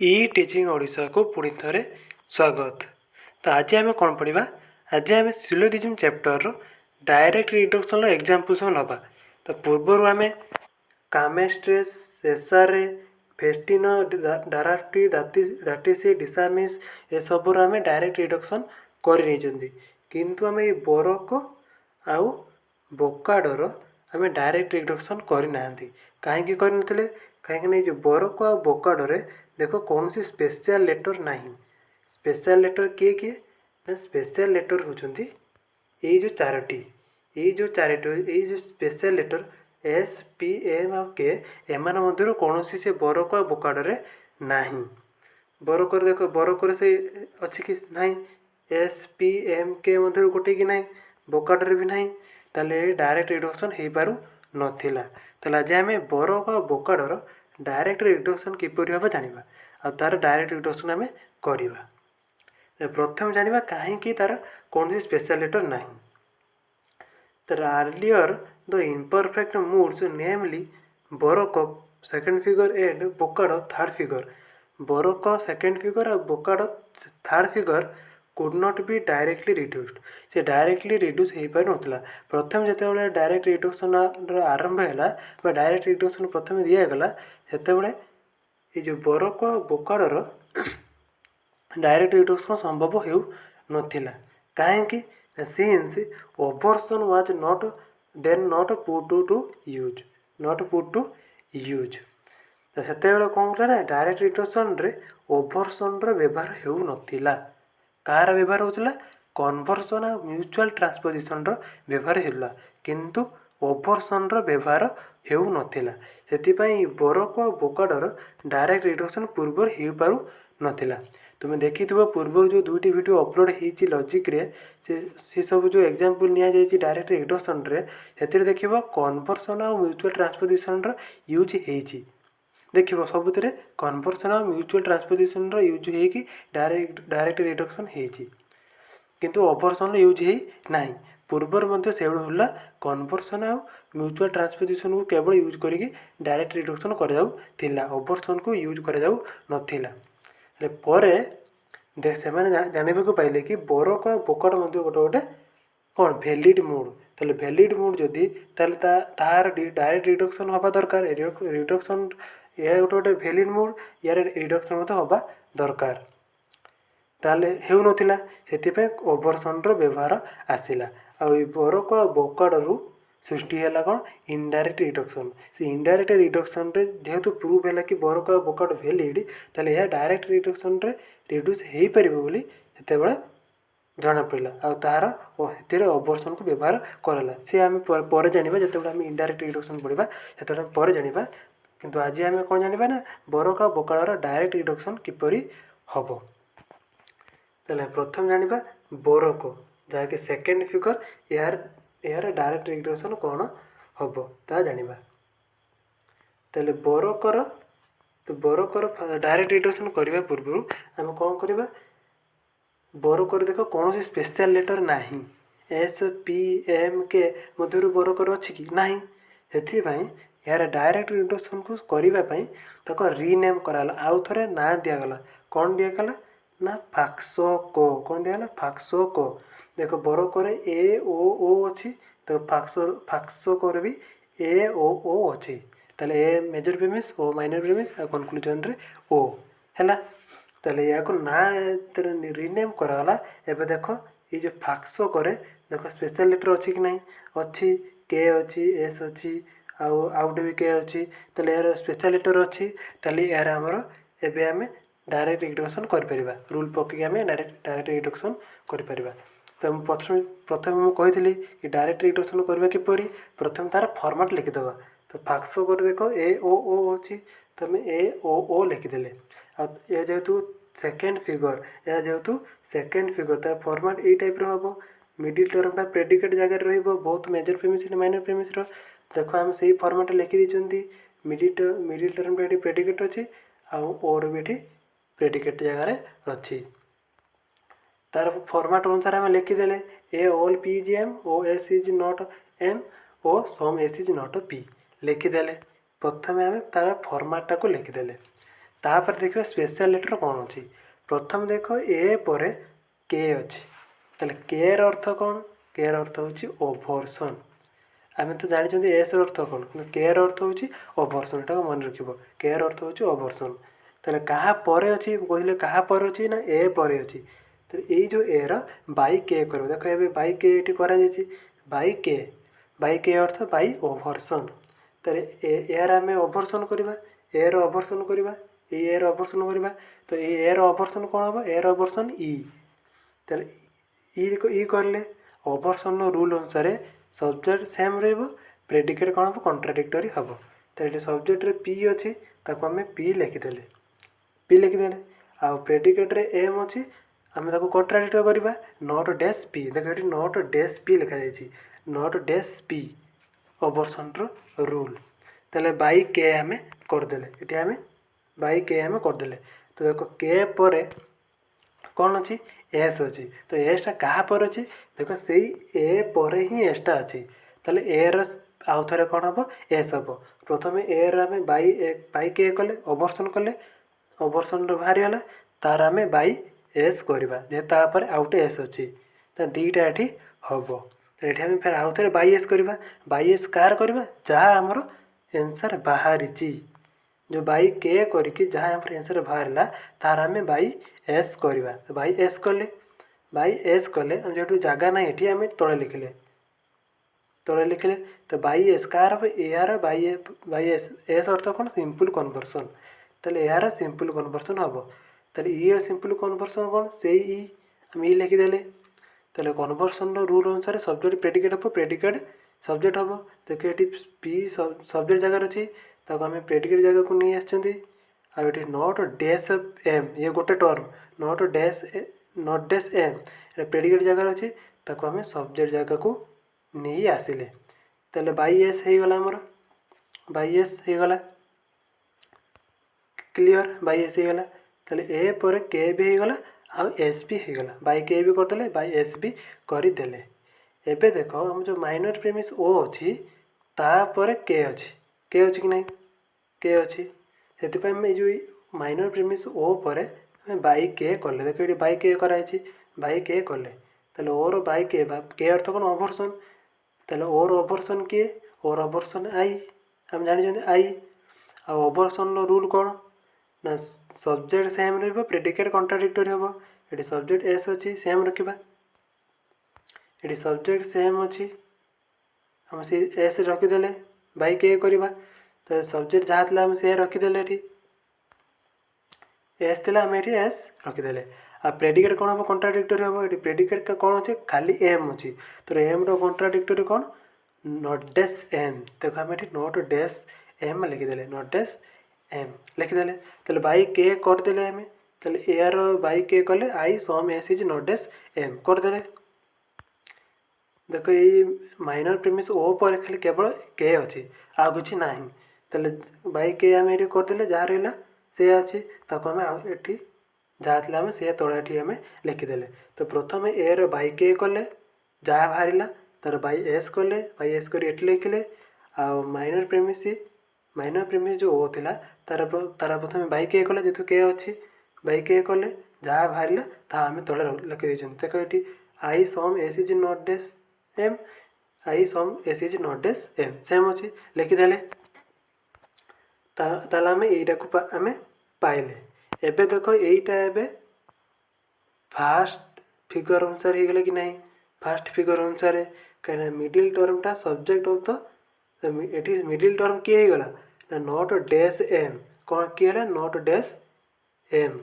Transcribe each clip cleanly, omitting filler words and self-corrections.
ଇ teaching Odisha को पुणी थे स्वागत। तो आज आम कौन पढ़ा, आज आम syllogism chapter direct introduction example सब नवा। तो पूर्वर आम कामेस्ट्रेस एसारे फेस्टिन डाराफ्टी डाटिसी डिसामिस ए सबूर आम डायरेक्ट इंट्रोडक्शन कर किंतु आम ये बरक आउ बोकाडर आम डायरेक्ट इंट्रोडक्शन करना कहीं करनथिले कहीं जो बरक आ बोकाडरे देखो कौन सी स्पेशल लेटर नहीं। स्पेशल लेटर किए किए ना स्पेशल लेटर होचंती ये जो चारोटी ये जो special letter S P M और के एमान मध्य कौन सी से बरक आ बोकाडरे नहीं। बरकर देखो बरकर से अच्छी कि नहीं एस पी एम के मध्य गोटे कि नहीं बोकाडरे भी नहीं ताले डायरेक्ट इंट्रोडक्शन हो पारु नथिला। ताले आज आम बरक आ बोकाडर डायरेक्ट इंट्रोडक्शन किपर हम जाना आ तार डायरेक्ट इंट्रोडक्शन आम करवा। प्रथम जाना कहीं तार कौन स्पेशल लेटर ना। तार earlier the imperfect moods namely Baroco second figure and Bocardo third figure. Baroco second figure और Bocardo third figure could not be directly reduced. से डायरेक्टली रिड्यूस हो पार ना। प्रथम जो डायरेक्ट इंट्रोडक्शन आरंभ है डायरेक्ट इंट्रोडक्शन प्रथम दिगला से ये जो बरक बोकाडर डायरेक्ट इंट्रोडक्शन संभव हो नाला कहीं since obversion was not then not put to use तो से कौन ना डायरेक्ट इंट्रोडक्शन रे ओभरसन व्यवहार हो नाला। कार व्यवहार होता कन्वर्सन आ म्यूचुअल ट्रांसपोजिशन व्यवहार होगा किंतु ओभरसन व्यवहार हो नाला। से बरक आ बोकाडर डायरेक्ट इंट्रोडक्शन पूर्व हो पार नाला। तुम्हें देखी पूर्व जो दुईटी वीडियो अपलोड होती लॉजिक रे से सब जो एग्जांपल नि डायरेक्ट इंट्रोडक्शन रे से देख कन्वर्सन आ म्यूचुअल ट्रांसपोजिशन यूज होती देख सबुत कन्वर्सन आ म्यूचुअल ट्रांसपोजिशन यूज हो डायरेक्ट इंट्रोडक्शन होती किंतु ओभरसन यूज हो ना। पूर्वर मध्य से होला कन्वर्सन आ म्यूचुअल ट्रांसपोजिशन को केवल यूज करके डायरेक्ट इंट्रोडक्शन कर ओभरसन को यूज कर जानवा पाइले कि बरक आ बोकाड गोटे गोटे कौन वैलिड मूड ताले वैलिड मूड जदि तार डायरेक्ट इंट्रोडक्शन हवा दरकार इंट्रोडक्शन यह गोटे गोटे वैलिड मूड यार इंट्रोडक्शन हवा दरकार ताले हेउ नथिला से ओभरसन व्यवहार आसला आ बरक आ बोकाडरू सृष्टि है कौन इनडायरेक्ट इंट्रोडक्शन। से इनडायरेक्ट इंट्रोडक्शन जेहेतु प्रूव है कि बरक आ बोकाड वैलिड ताले यह डायरेक्ट इंट्रोडक्शन रिड्यूस हो पार बोली से जना पड़ा आ तार ओभरसन को व्यवहार कराला सी आम पर जाना जो आम इनडायरेक्ट इंट्रोडक्शन पढ़ा से पर जाना किंतु आज आम कौन जाना ना बरक आ बोकाडर डायरेक्ट इंट्रोडक्शन किपर हम। ताले प्रथम जाना बरक जहाँकि सेकेंड फिगर यार डायरेक्ट इंट्रोडक्शन कौन हम ता जाना। ताले बरकर तो बरकर डायरेक्ट इंट्रोडक्शन करने पूर्व आम कौन करवा बरकर देख कौन सी स्पेशल लेटर ना एस पी एम के मध्य बरकर अच्छी कि ना से यार डायरेक्ट इंट्रोडक्शन को करने तक रीनेम कराला आउ थे ना दिगला कौन दिगला ना फाक्सोको कौन दिगला फाक्सोको। देख बरकर ए ओ अच्छी तो फाक्सोकोर भी ए ओ अच्छी ताले ए मेजर प्रीमिस ओ माइनर प्रीमिस आ कंक्लूजन रे ओ हैला ताले या को ना रीनेम कराला। एबे देखो ये जो फाक्सो करे देखो स्पेशल लेटर अच्छी कि नहीं अच्छी के अच्छी एस अच्छी आउट भी के अच्छी ताले यार स्पेशल लेटर अच्छी ताले यार हमर एबे आमे डायरेक्ट इंट्रोडक्शन कर परिबा रूल पक्के आमे डायरेक्ट इंट्रोडक्शन कर परिबा। तो प्रथम मुझे कही कि डायरेक्ट इंट्रोडक्शन करवा किपरि प्रथम तार फॉर्मेट लिखिदेवा। तो फाक्सो कर देख ए ओ अच्छी तुम ए ओ लिखिदेले आ जेहेतु सेकेंड फिगर या जेहेतु सेकेंड फिगर तार फॉर्मेट ये टाइप हम मिडिल टर्मटा प्रेडिकेट जगह बहुत मेजर प्रीमिस माइनर प्रीमिस देखो आम से फॉर्मेट लिखिदी मिडिल टर्मटा ये प्रेडिकेट अच्छी और भी प्रेडिकेट जगह अच्छी तार फॉर्मेट अनुसार आम लिखिदेले A all P is M O S is not M O some S is not P लिखिदेले प्रथम आम तार फॉर्मेटा को लिखिदेले तापर देखिए स्पेशल लेटर कौन अच्छी प्रथम देख ए पर के अच्छी ताले के अर्थ कौन के अर्थ हूँ ओभरसन आम तो जानी एस अर्थ कौन के अर्थ हूँ ओभरसन एटा मन रख के अर्थ हूँ ओभरसन ताले कहा पर अच्छी कहले कहा पर अच्छी ना ए पर अच्छी तो ये जो ए बै के कर देख ए बै के ये बै के अर्थ बै ओभरसन तो यार आम ओभरसन करवा एर ओभरसन करवा एर ओभरसन करवा तो ये एर ओभरसन कौन हम एर ओभरसन ई तो ई करले ओभरसन रूल अनुसार सब्जेक्ट सेम प्रेडिकेट कौन हम कॉन्ट्राडिक्टरी हम तो ये सब्जेक्ट रे पी अच्छी ताको आम पी लिखिदेले आ प्रेडिकेट रे एम अच्छी आम ताको कॉन्ट्राडिक्ट करवा नॉट डैश पी देख ये नॉट डैश पी लिखा जाइए नॉट डैश पी ओभरसन रूल तेल बै के आम करदेले ये आम बै के आम करदेले तो देख के पर कौन अच्छी एस अच्छी तो एसटा क्या पर अच्छी देख से ए पर ही एसटा अच्छी ताले एर आउ थे कौन हम एस हम प्रथम एर आम बै के कले ओभरसन बाहरीगला तार आम बै एस करवा जेपर आउ गए एस अच्छी तो दुईटा ये हम तो ये आम फिर आउ थे बै एस करवा बै एस कार करवा जहाँ आमर एनसर बाहरी जो बै के करके जहाँ आम एनसर बाहर तार आम बै एस करवा तो बै एस कले जो जगह ना ये आम तले लिखले तो बै एस कार यार बै एस एस अर्थ कौन सिंपल कन्वर्सन तेल यार सिंपल कन्वर्सन हम तो ये सिंपल कन्वर्सन कौन से आम ई लिखिदेले तेल कन्वर्सन रूल अनुसार सब्जेक्ट प्रेडिकेट हम प्रेडिकेट सब्जेक्ट हम देखिए ये पी सब्जेक्ट जगार अच्छी ताको आम प्रेडिकेट जगह को नहीं आछंती आ ये नॉट डैश एम ये गोटे टर्म नॉट डैश एम ये प्रेडिकेट जगार अच्छी ताको आम सब्जेक्ट जगह को नहीं आसिले तेल बै एस हो गला आमर बै एस हो गला क्लियर बै एस हो गला तेल ए पर के भी हो गला आ एस भी हो गला बै के भी करदेले बै एस भी करदेले एबे देख हम जो माइनर प्रीमिस ओ अच्छी तापर के अच्छी कि नहीं के अच्छी से जो माइनर प्रीमिस ओ पर बै के कले देख ये बै के कराई बै के कले तेल ओर बै के अर्थ कौन ओभरसन तेल ओर ओभरसन किए ओर ओभरसन आई हम जानी आई आ ओभरसन रूल कौन ना सब्जेक्ट सेम रहा प्रेडिकेट कॉन्ट्राडिक्टरी हम ये सब्जेक्ट एस अच्छी सेम रखा ये सब्जेक्ट सेम अच्छी हम से एस रखीदे बै के करवा तो सब्जेक्ट जहाँ थी आम से रखीदे ये एस थी आम ये एस रखीदे आ प्रेडिकेट कौन हम कॉन्ट्राडिक्टरी हम ये प्रेडिकेट का कौन अच्छे खाली एम अच्छी तो एम रो कॉन्ट्राडिक्टरी कौन नॉट डैश एम देखो आम ये नॉट डैश एम लिखिदे नॉट डैश एम लिखिदे तो बै के करदे आम तो यार बै के कले I some S is not dash M करदे देख ये माइनर प्रीमिस ओ पर खाली केवल के अच्छी आ कि ना तेल बै के आम ये करदे जहाँ रहा से अच्छी ताको आम ये जहाँ थी आम से तले आम लिखिदे तो प्रथम ए बै के कले जहाँ बाहर तार बै एस कले बै एस कर लिखिले आ माइनर प्रीमिस जो ओ थी तार प्रथम बै के कले जेहतु के अच्छी बै के कले जहाँ बाहर ता आम तले लिखिदे देख ये I some S is not dash M I some S is not dash M same अच्छी लिखिदे ताल आम यहीटा को आम पाइले एबे देख यहीटा एबे फास्ट फिगर अनुसार हो गला कि नहीं फास्ट फिगर अनुसार कहीं मिडिल टर्मटा सब्जेक्ट ऑफ द ये मिडिल टर्म किए गला ना नॉट डैश एम कौन किए नॉट डैश एम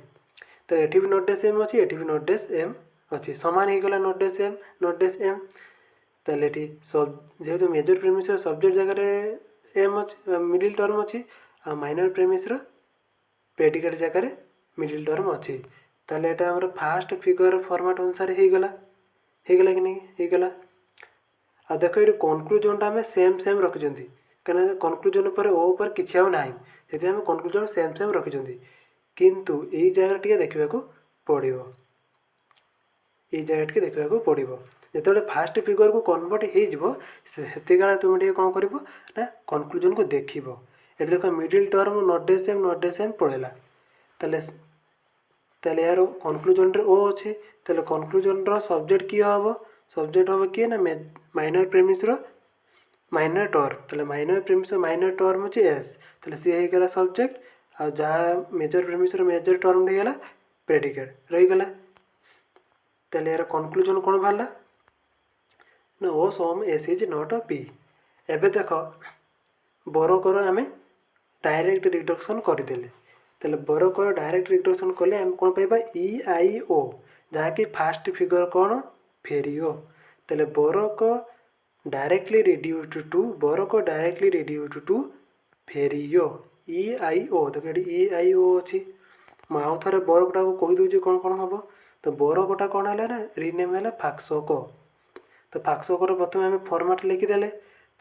तो ये भी नॉट डैश एम अच्छी ये भी नॉट डैश एम अच्छी सामान हो गला नॉट डैश एम ताले सब जेहेतु मेजर प्रीमिस सब्जेक्ट जगह एम अच्छी मिडिल टर्म अच्छी आ माइनर प्रीमिस प्रेडिकेट जगह मिडिल टर्म अच्छी ताले यहाँ आम फास्ट फिगर फॉर्मेट अनुसार हो गला कि नहीं हो गला आ देख ये कनक्लूजन आम सेम सेम रखिंट कहीं कनक्लूजन पर ओ पर किसी ना से आम कनक्लूजन सेम सेम रखिंट किंतु यही जगह टे देखा पड़ो ये जगह टे देखा पड़ो जो फास्ट फिगर को कन्वर्ट हो तुम कौन कर कनक्लूजन को देख ये देख middle term not dash M पड़ेगा ताले ताले यार कनक्लूजन रे ओ अच्छे ताले कनक्लूजन रो सब्जेक्ट किए हम सब्जेक्ट हम किए ना माइनर प्रेमिस रो माइनर टर्म ताले माइनर प्रेमिस माइनर टर्म अच्छे एस ताले सी हो गला सब्जेक्ट आ जहाँ मेजर प्रेमिस रो मेजर टर्म हो गला प्रेडिकेट रही गला ताले यार कनक्लूजन कौन बाहरला ना O some S is not a P एबे देख बरकर आम डायरेक्ट रिडक्शन करदेले तेल बरकर डायरेक्ट रिडक्शन कले आम कौन पाइबा ई आई ओ जहाँकि फास्ट फिगर कौन फेरियो तेल Baroco directly reduced to Barak directly reduced to फेरियो ई आई ओ देख ई आई ओ अच्छी मुझे आउ थे बरकटा को कहीदे कौन कौन हम तो बरकटा कौन है ना रिनेम है फाक्सक तो फाक्सकर प्रथम आम फर्माट लिखिदेले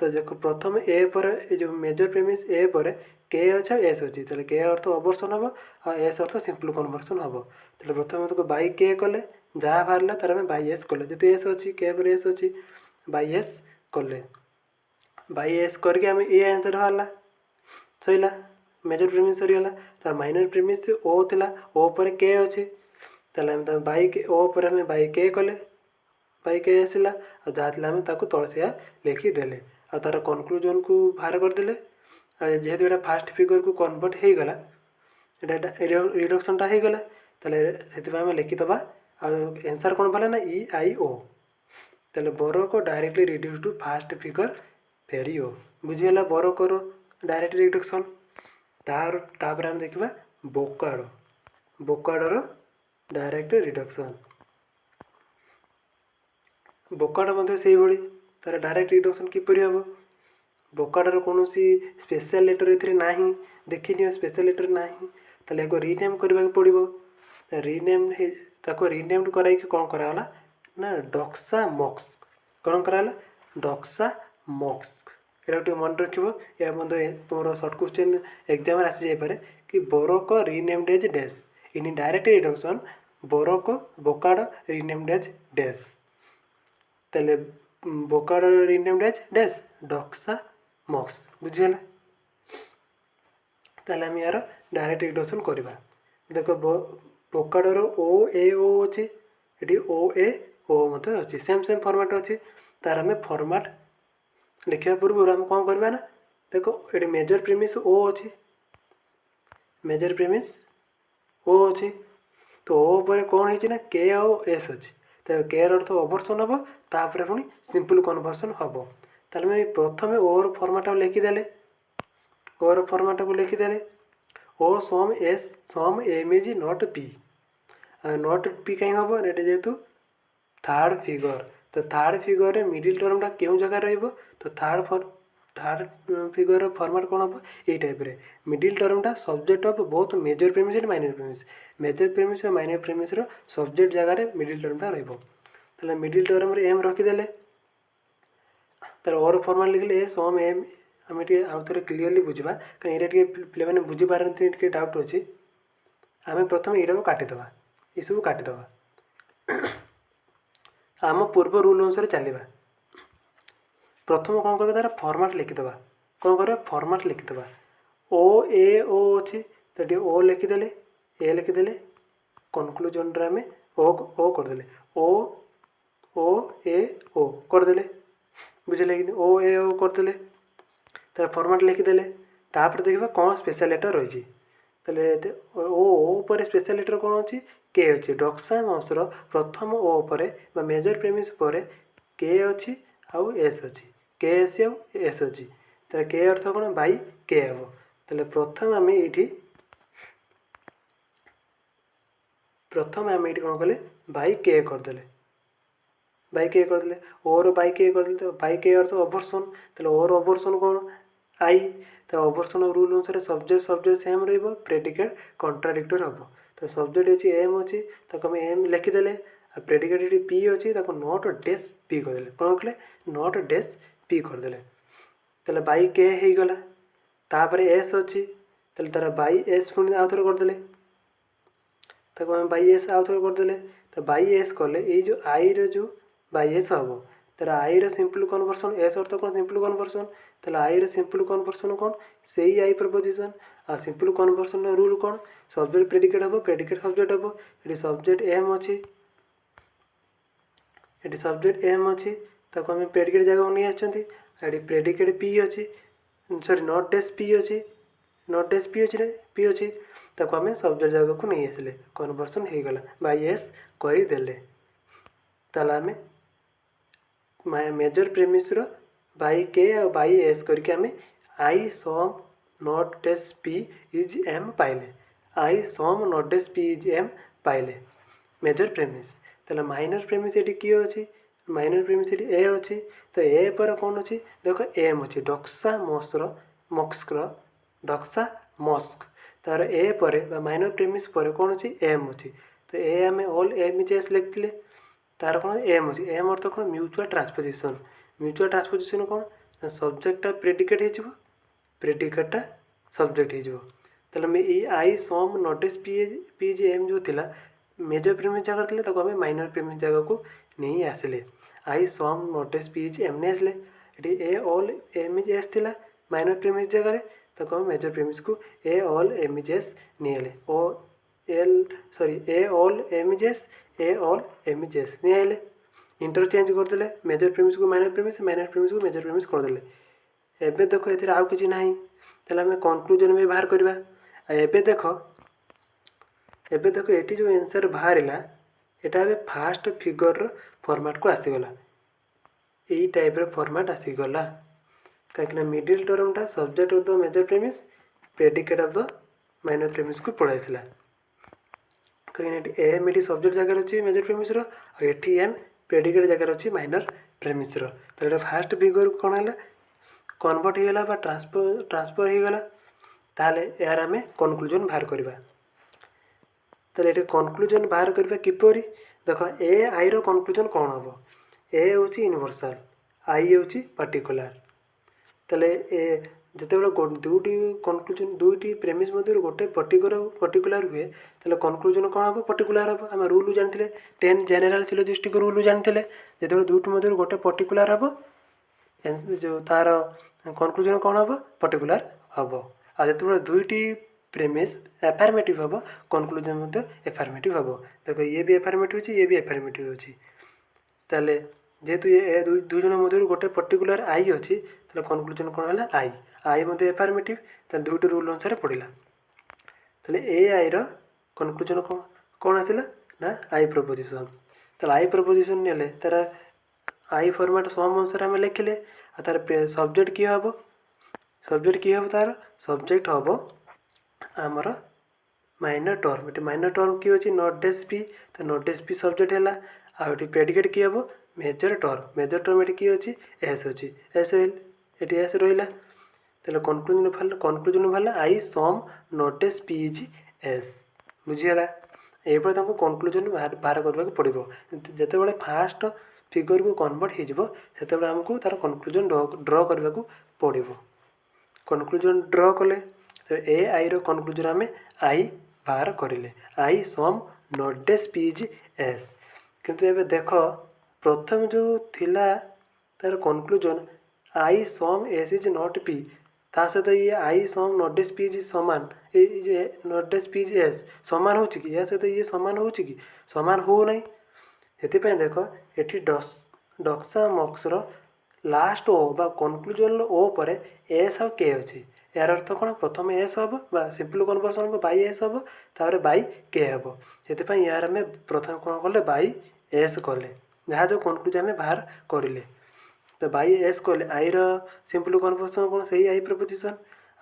तो देखो प्रथम ए पर जो मेजर प्रेमिस ए पर के अच्छा एस अच्छी तो के अर्थ अवर्सन हम और एस अर्थ सिंपल कन्वर्सन हम तो प्रथम तो बाई के कले जहाँ बाहर तार आम बाई एस कले जो एस अच्छी के पर एस अच्छी बाई एस कले बाई एस करके आम ए आंसर बाहर सैला मेजर प्रेमिस सरीगला तार माइनर प्रेमिस ओ थिला ओ पर के अच्छे ताल बाई के ओ पर आम बाई के कले बाई के आसला और जहाँ थी आम तलसिया लिखिदेले आ तार कनक्लूजन को बाहर करदे जेहेतु यहाँ फास्ट फिगर को कन्वर्ट हो गला रिडक्शनटा हो गला से आम लिखिदबा आंसर कौन बाला ना ई आई ओ तेल Baroco directly reduce to first figure फेरियो बुझीगला बरकर डायरेक्ट रिडक्शन तापर आम देखा बोकाडो बोकाडोर डायरेक्ट रिडक्शन बोकाडो से तार डायरेक्ट रिडक्शन किपर हम बोकाडोर कौन स्पेशल लेटर ए ना देखनी स्पेशल लेटर ना ताको रिनेम करने पड़ो रिनेम रिनेम कराई कौन कराला ना डक्सा मक्स कौन कराला डक्सा मक्स ये मन रखियो या तुम सर्ट क्वेश्चन एग्जाम आसी जापे कि Baroco renamed as dash in direct reduction Baroco Bocardo renamed as dash तेल बोकाडो रिनेम्ड एज डैश डक्सा मक्स बुझीगला ताले आम यार डायरेक्ट रिडक्शन करवा देख बोकाडोर ओ ए ओ अच्छी ये ओ ए ओ अच्छी सेम सेम फॉर्मेट अच्छी तार आम फॉर्मेट लिखा पूर्व आम कौन करवा ना देखो ये मेजर प्रेमिस ओ अच्छी मेजर प्रेमिस ओ अच्छी तो ओ पर कौन है ना के आओ एस अच्छी तो के अर्थ अवर्सन हम तापर पुणी सिंपल कन्वर्सन हम ताले प्रथम ओर फर्माट लिखिदेले ओर फर्माट को लिखिदेले O some S some M is not P not P कहीं हम ये जेहेतु थर्ड फिगर तो थर्ड फिगर मिडिल टर्मटा क्यों जगह रही तो थर्ड फिगर फर्माट कौन हम ये टाइप रे मिडिल टर्मटा subject of both major premise and minor premise major premise और माइनर प्रेमिस सब्जेक्ट जगह मिडिल टर्मटा रही मिडिल टर्म रे एम रखिदेले तार और फर्माट लिखले सम एम आम आउ थे क्लीयरली बुझा कहीं ये पे मैंने बुझीपारती डाउट अच्छी आम प्रथम यहाँ काटिदेवा ये सब काटिदेवा आम पूर्व रूल अनुसार चलवा प्रथम कौन कर तार फर्माट लिखिदेवा कौन कर फर्माट लिखिदेवा ओ ए ओ अच्छी तो ये ओ लिखिदेले ए लिखिदेले कनक्लूजन आम ओ करदे ओ ए ओ करदे बुझे कि ओ ए ओ करदे तार फर्माट लिखिदेले तापर देखा कौन स्पेशल लेटर रही ओ पर स्पेशल लेटर कौन अच्छी के अच्छी डक्सा मसर प्रथम ओ पर मेजर प्रेमिस पर के अच्छी आउ एस अच्छी के एस आउ एस अच्छी तो के अर्थ कौन बाई के हम तो प्रथम आम ये कौन कले बाई के करदे बाई के करदे ओर बाई के करदे तो बाई के अर्थ अवर्सन तो ओर अवर्सन कौन आई तो अवर्सन रूल अनुसार सब्जेक्ट सेम रही प्रेडिकेट कॉन्ट्राडिक्टर हम तो सब्जेक्ट अच्छी एम अच्छी आम एम लिखिदेले प्रेडिकेट ये पी अच्छी नॉट डैश पी करदे कौन कले नॉट डैश पी करदे तो बाई के हो गला तापर एस अच्छी तार बाई एस पुणी आउ थे करदे आम बाई एस आउ थे करदे तो बाई एस कले ये जो आई रो जो बाई एस हम তাহলে আইর সিম্পল কনভর্সন এস অর্থ কোণ সিম্পল কনভর্সন তাহলে আইর সিম্পল কনভর্সন কোণ সেই আই প্রপোজিশন আর সিম্পল কনভর্সন রুল কোণ সবজেক্ট প্রেডিকেট হব প্রেডিকেট সবজেক্ট হব এটি সবজেক্ট এম ଅଛି এটি সবজেক্ট এম ଅଛି তাকে আমি প্রেডিকেট জায়গাକୁ নিয়ে আসছেন এটি প্রেডিকেট পি ଅଛି সরি নট ডেস পি ଅଛି নট ডেস পি ଅଛି পি ଅଛି ତାକୁ ଆମେ ସବଜେକ୍ଟ ଜାଗାକୁ ନେଇ ଆସିଲେ କନଭର୍ସନ୍ ହେଇଗଲା ବାଇ ଏସ୍ କରିଦେଲେ ତାହେଲେ ଆମେ मेजर प्रेमिसर बाई के और बाई एस करके आम I some not days P is M पाइले I some not days P is M पाइले मेजर प्रेमिस ताले माइनर प्रेमिस ये किए अच्छी माइनर प्रेमिस ये ए अच्छी तो ए पर कौन अच्छी देख एम अच्छी डक्सा मस्कर डक्सा मस्क तार ए पर माइनर प्रेमिस पर कौन अच्छी एम अच्छी तो ए आम ऑल एम इज एस लिखते तार कौन एम अच्छी एम अर्थ कौन म्यूचुअल ट्रांसपोजिशन कौन सब्जेक्टा प्रेडिकेट हो प्रेडिकेटा सब्जेक्ट हो आई सम नोटिस पी जे एम जो थिला मेजर प्रेमिस जगह थे आम माइनर प्रेमिस जगह को नहीं आसिले आई सम नोटिस पी जे एम नहीं आसिले ये A all M is S थिला माइनर प्रेमिस जगह आम मेजर प्रेमिस को A all M is S नहीं आले ओ एल sorry A all M is S नहीं आइले इंटरचेंज करदे मेजर प्रेमिस को माइनर प्रेमिस को मेजर प्रेमिस करदे एबे देख ये आउ कि ना तेल आम कनक्लूजन भी बाहर करवा एबे देख ये जो आंसर बाहर यहाँ फास्ट फिगर फॉर्मेट को आसीगला यही टाइप फॉर्मेट आसीगला कहीं मिडिल टर्मटा subject of the major premise predicate of the minor premise को पढ़ाई कहीं एम ये सब्जेक्ट जगह अच्छी मेजर प्रेमिस एटी एम प्रेडिकेट जगह अच्छी माइनर प्रेमिस तो फास्ट फिगर कौन है कन्वर्ट होगा ट्रांसफर होगा ताले यार आम कनक्लूजन बाहर करवा ताले ये कनक्लूजन बाहर करवा किपरि देख ए आई रो कनक्लूजन कौन हम ए हूँ यूनिवर्सल आई हूँ पार्टिकुलर ताले जितेबाला दुईटी कनक्लूजन दुईटी प्रेमिस मध्य गोटे पर्टिकुलर हुए ताले कनक्लूजन कौन हम पर्टिकुलर हम आम रूल जानते 10 जेनेराल सिलोजिस्टिक रूल जानते जिते दुईटी मध्य गोटे पर्टिकुलर हम जो तार कनक्लूजन कौन हम पर्टिकुलर हम आ जो दुईटी प्रेमिस एफर्मेटिव हम कनक्लूजन एफर्मेटिव हम देखो ये भी एफर्मेटिव अच्छी ये भी एफर्मेटिव अच्छी ताले जेहेतु ये दुई जन मध्य गोटे पर्टिकुलर आई अच्छी ताले कनक्लूजन कौन है आई मध्य एफर्मेटिव ताले दुईटी रूल अनुसार पड़ा ताले ए आई रो कनक्लूजन कौन आसला ना आई प्रपोजिशन ताले आई प्रपोजिशन ने तार आई फॉर्मेट सम अनुसार आम लिखिले तार सब्जेक्ट किए हम तार सब्जेक्ट हम आमर माइनर टर्म किए अच्छी नॉट डेस पी तो नॉट डेस पी सब्जेक्ट है आउट प्रेडिकेट किए हम मेजर टर्म ये किए अच्छी एस अच्छी एस ये एस रहा तेल कनक्लूजन बाहर I some not days P is S बुझीगला ये कनक्लूजन बाहर करने पड़ो जिते फास्ट फिगर को कन्वर्ट हो आमको तार कनक्लूजन ड्र करने को पड़ो कनक्लूजन ड्र कले तो ए आई रो कनक्लूजन आम आई बाहर करें I some not days P is S किंतु एबे देख प्रथम जो थिला तार conclusion I some S is not P ता सहित ये I some not days P is सामान ये not days P is S सामान हो कि या सहित ये सामान हो कि सामान हो ना से देख ये डक्सा मक्सर लास्ट ओ बा कनक्लूजन ओ पर एस आ के अच्छी यार अर्थ कौन प्रथम एस हम सिंपल कन्वर्सन हम बाई एस हम तापर बाई के हम से यार आम प्रथम कौन कले बाई एस कले जहाँ जो कनक्लूजन आम बाहर करें तो बाई एस कले आई रिंपल कन्वर्सन कौन से आई प्रपोजिशन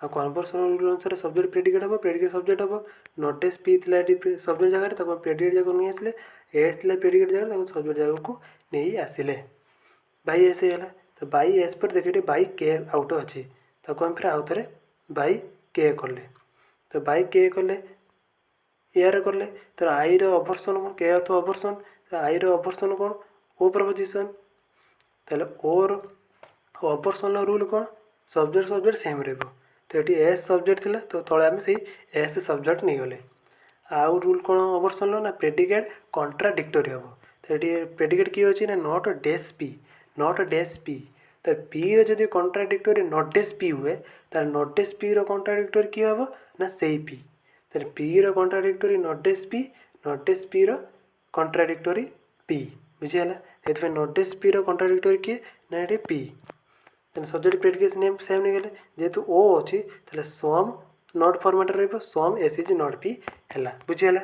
आ कन्वर्सन रूल अनुसार सब्जेक्ट प्रेडिकेट हम प्रेडिकेट सब्जेक्ट हम नॉट डेस पी थी सब्जेक्ट जगह प्रेडिकेट जगह नहीं आसिले एस थी प्रेडिकेट जगह सब्जेक्ट जगह को नहीं आसिले बाई एस होगा तो बाई एस पर देखिए बाई के आउट अच्छी ताको हम फिर आउ थे बाई के कले तो बाई के कले यार कले तो आई रवर्सन कौन के अर्थ अवर्सन तो आई रवर्सन कौन ओ प्रपोजिशन ताले ओर अवर्सन रूल कौन सब्जेक्ट सेम रहा तो ये एस सब्जेक्ट थिला तो तले आम से एस सब्जेक्ट नहीं गले आउ रूल कौन अवर्सन ना प्रेडिकेट कंट्राडिक्टोरी हम तो ये प्रेडिकेट किए अच्छी ना not days P not dash P तो पी रे कंट्राडिक्टोरी नट डैश पी हुए तार नट डैश पी कंट्राडिक्टोरी किए हम ना से पी तो पी कंट्राडिक्टोरी नट डैश पी कंट्राडिक्टोरी पी बुझीगला से नट डैश पी कंट्राडिक्टोरी किए ना ये P subject predicate name same नहीं गले जेहेतु ओ अच्छी ताले सम नट फॉर्मेट रही सम एस इज नट पी है बुझीगला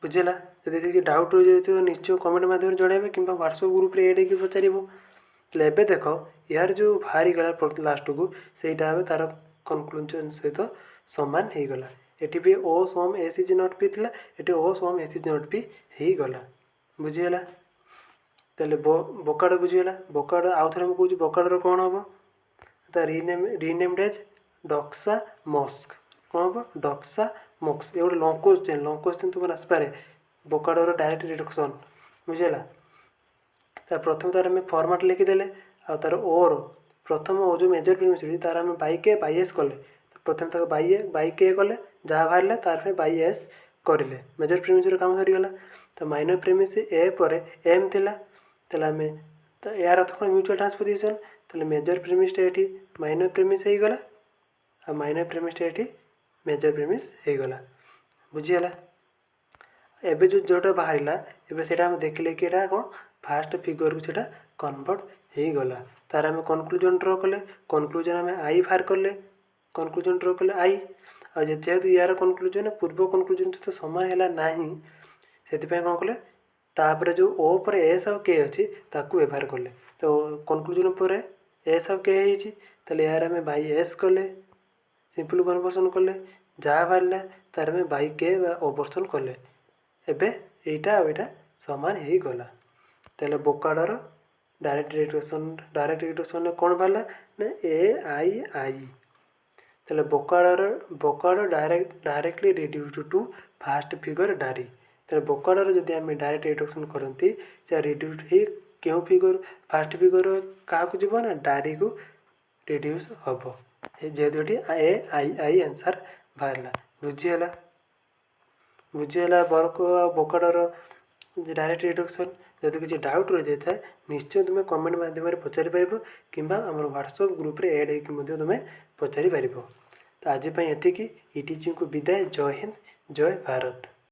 बुझेगा जब किसी डाउट रही जाए निश्चय कमेंट माध्यम जन कि व्हाट्सएप ग्रुप रे एड पचार एबे देख यार जो बाहरी गला लास्ट को सहीटा तार कनक्लूजन सहित सामान हो गला ये भी ओ some S is not P थी ये ओ some S is not P हो गला बुझीगला तेल बोकाड बुझीगला बोकाड आउ थे मुझे बोकाडर कौन हम रिनेम्ड एज डक्सा मस्क कौन हम डक्सा मक्स ये गोटे लंग क्वेश्चन तुम आसपे बोकाडर डायरेक्ट रिडक्शन बुझेगा प्रथम तार आम फर्माट लिखिदे आ तार ओर प्रथम ओ जो मेजर प्रीमिस तार आम बाई के बाई एस कले प्रथम तक बाई के कले जहाँ बाहर तार बाई एस करें मेजर प्रीमिस काम सरीगला तो माइनर प्रीमिस ए पर एम थिला आम यार अर्थ कौन म्यूचुअल ट्रांसपोजिशन तो मेजर प्रीमिसटा ये माइनर प्रीमिस हो गला आ माइनर प्रीमिसटा ये मेजर प्रीमिस हो गला बुझीगला एबे जोटा बाहर एबे से देखिले कि कौन फास्ट फिगर को सेटा कन्वर्ट हो गला तार आम कनक्लूजन ड्र कले कनक्लूजन आम आई बाहर कले कनक्लूजन ड्र कले आई आ जेहेतु यार कनक्लूजन पूर्व कनक्लूजन सहित समान है ना से कौन कले तापर जो ओ पर एस आ के अच्छी ताकू व्यवहार कले तो कनक्लूजन पर एस आ के होते यार आम बाई एस कले सिंपल कन्वर्सन कले जहाँ बाहर तार आम बाई के ओभरसन कले एबे एटा सामान हो गला तेल बोकाडर डायरेक्ट रिडक्शन कौन बाहर ना ए आई आई तेल बोकाडर directly reduce to first figure डारी तेल बोकाडर जदि आम डायरेक्ट रिडक्शन करती रिड्यूस ही क्यों फिगर फास्ट फिगर क्या जीव ना डारी को रिड्यूस हम जेहेतु ये ए आई आई आंसर बाहर बुझीगला वर्क बोकाडर डायरेक्ट रिडक्शन जदि किसी डाउट रही जाए निश्चय तुम्हें कमेंट माध्यम पचारि पार कि आम व्हाट्सएप ग्रुप रे ऐड होकर तुम्हें पचारि पार तो आज ये इतिकी को विदाय जय हिंद जय भारत।